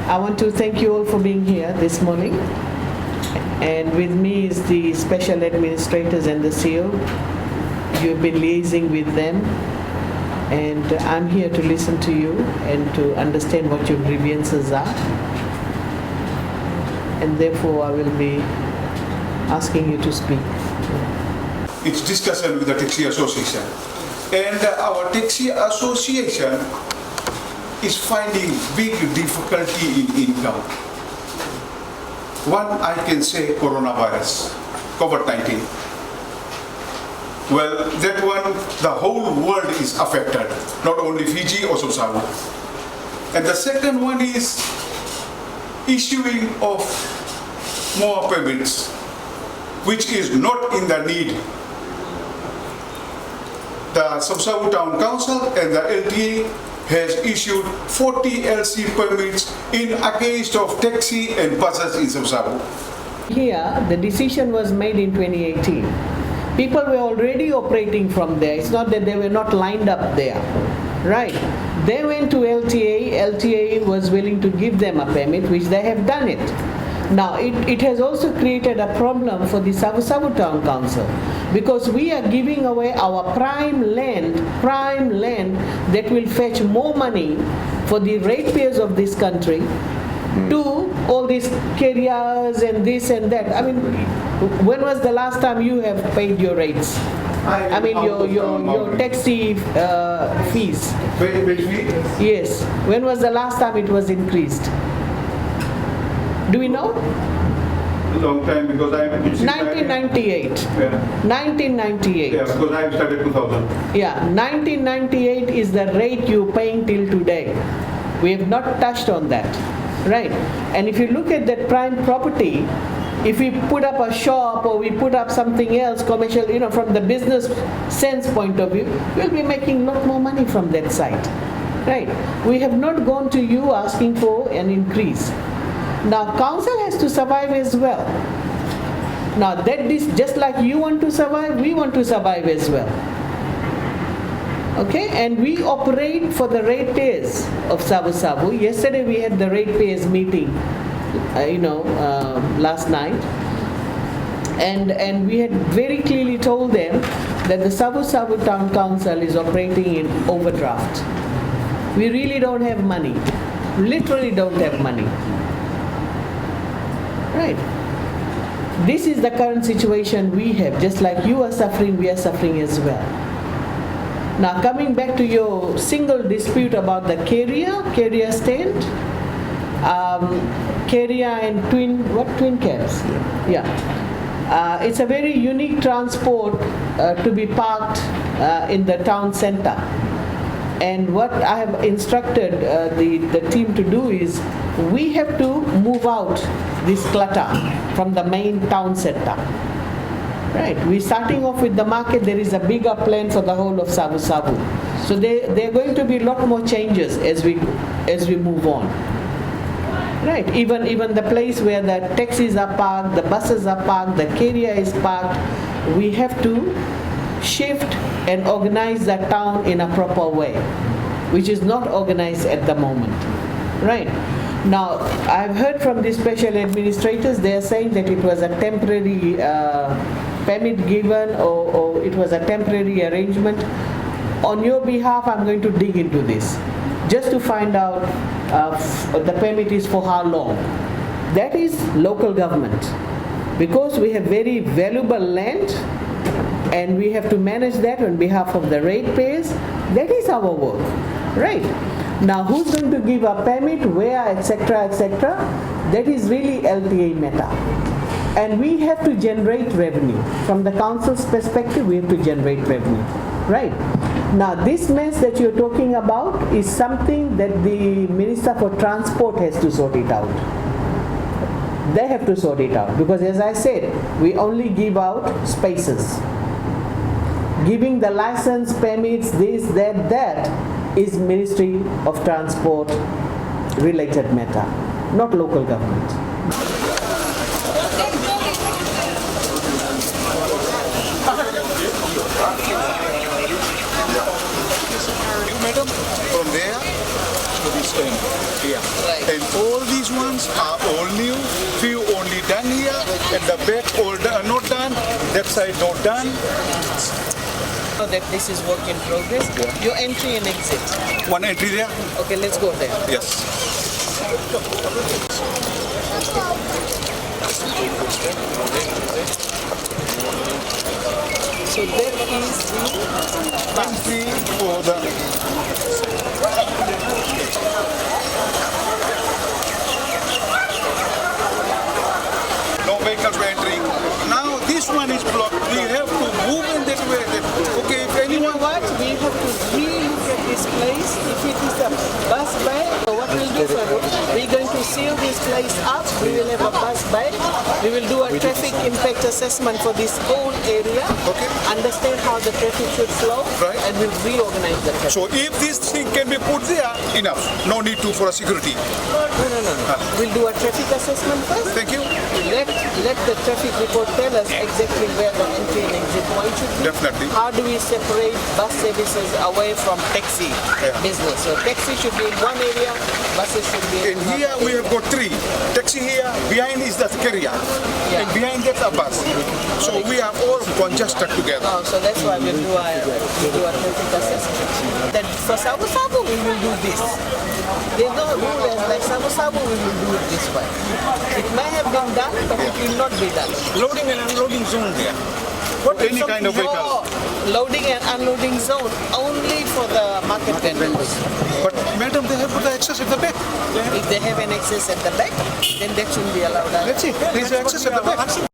I want to thank you all for being here this morning. And with me is the special administrators and the CEO. You've been liaising with them. And I'm here to listen to you and to understand what your grievances are. And therefore, I will be asking you to speak. It's discussion with the Taxi Association. And our Taxi Association is finding big difficulty in income. One, I can say coronavirus, COVID-19. Well, that one, the whole world is affected, not only Fiji, also Samoa. And the second one is issuing of more permits, which is not in the need. The Samoa Town Council and the LTA has issued 40 LC permits in against of taxi and buses in Samoa. Here, the decision was made in 2018. People were already operating from there. It's not that they were not lined up there, right? They went to LTA. LTA was willing to give them a permit, which they have done it. Now, it has also created a problem for the Savu Town Council because we are giving away our prime land that will fetch more money for the ratepayers of this country to all these carriers and this and that. I mean, when was the last time you have paid your rates? I mean, your taxi fees. Which fee? Yes. When was the last time it was increased? Do we know? Long time because I have 1998. Yeah. 1998. Yeah, because I started 2000. Yeah, 1998 is the rate you're paying till today. We have not touched on that, right? And if you look at that prime property, if we put up a shop or we put up something else commercial, from the business sense point of view, we'll be making a lot more money from that site, right? We have not gone to you asking for an increase. Now, council has to survive as well. Now, just like you want to survive, we want to survive as well. Okay, and we operate for the ratepayers of Savu. Yesterday we had the ratepayers meeting, last night, and we had very clearly told them that the Savu Town Council is operating in overdraft. We really don't have money, literally don't have money. Right. This is the current situation we have. Just like you are suffering, we are suffering as well. Now, coming back to your single dispute about the carrier stand, carrier and twin cabs. Yeah. It's a very unique transport to be parked in the town center. And what I have instructed the team to do is we have to move out this clutter from the main town center. Right. We're starting off with the market. There is a bigger plan for the whole of Savu. So there are going to be a lot more changes as we move on. Right. Even the place where the taxis are parked, the buses are parked, the carrier is parked, we have to shift and organize the town in a proper way, which is not organized at the moment. Right. Now, I've heard from the special administrators, they are saying that it was a temporary permit given or it was a temporary arrangement. On your behalf, I'm going to dig into this just to find out the permit is for how long. That is local government. Because we have very valuable land and we have to manage that on behalf of the ratepayers, that is our work, right? Now, who's going to give a permit, where, etc., etc., that is really LTA matter. And we have to generate revenue. From the council's perspective, we have to generate revenue, right? Now, this mess that you're talking about is something that the Minister for Transport has to sort it out. They have to sort it out because, as I said, we only give out spaces. Giving the license, permits, this, that is Ministry of Transport related matter, not local government. Madam, from there to the in here. Right. And all these ones are all new, few only done here, and the back all not done, that side not done. Know that this is work in progress. Your entry and exit. One entry there. Okay, let's go there. Yes. So that is the Entry for the no vehicles were entering. Now this one is blocked. We have to move in that way. Okay, if You know anyone what? We have to re-look at this place. If it is a bus bay, so what we'll do, Farouk, we're going to seal this place up. We will have a bus bay. We will do a traffic impact assessment for this whole area. Okay. Understand how the traffic should flow. Right. And we'll reorganize the traffic. So if this thing can be put there, enough. No need to for a security. No. We'll do a traffic assessment first. Thank you. Let the traffic report tell us exactly where the entry and exit point should be. Definitely. How do we separate bus services away from taxi business? So taxi should be in one area, buses should be In in here another we have got three. Taxi here, behind is the carrier. Yeah. And behind that a bus. So we are all congested together. Oh, so that's why we'll do a traffic assessment. Then for Sabu Sabu, we will do this. There's no rule as like Sabu Sabu, we will do it this way. It may have been done, but it will not be done. Loading and unloading zone there. What any kind of vehicle. No, loading and unloading zone only for the market vendors. But madam, they have put the access at the back. If they have an access at the back, then that shouldn't be allowed. Let's see. There's access at the back.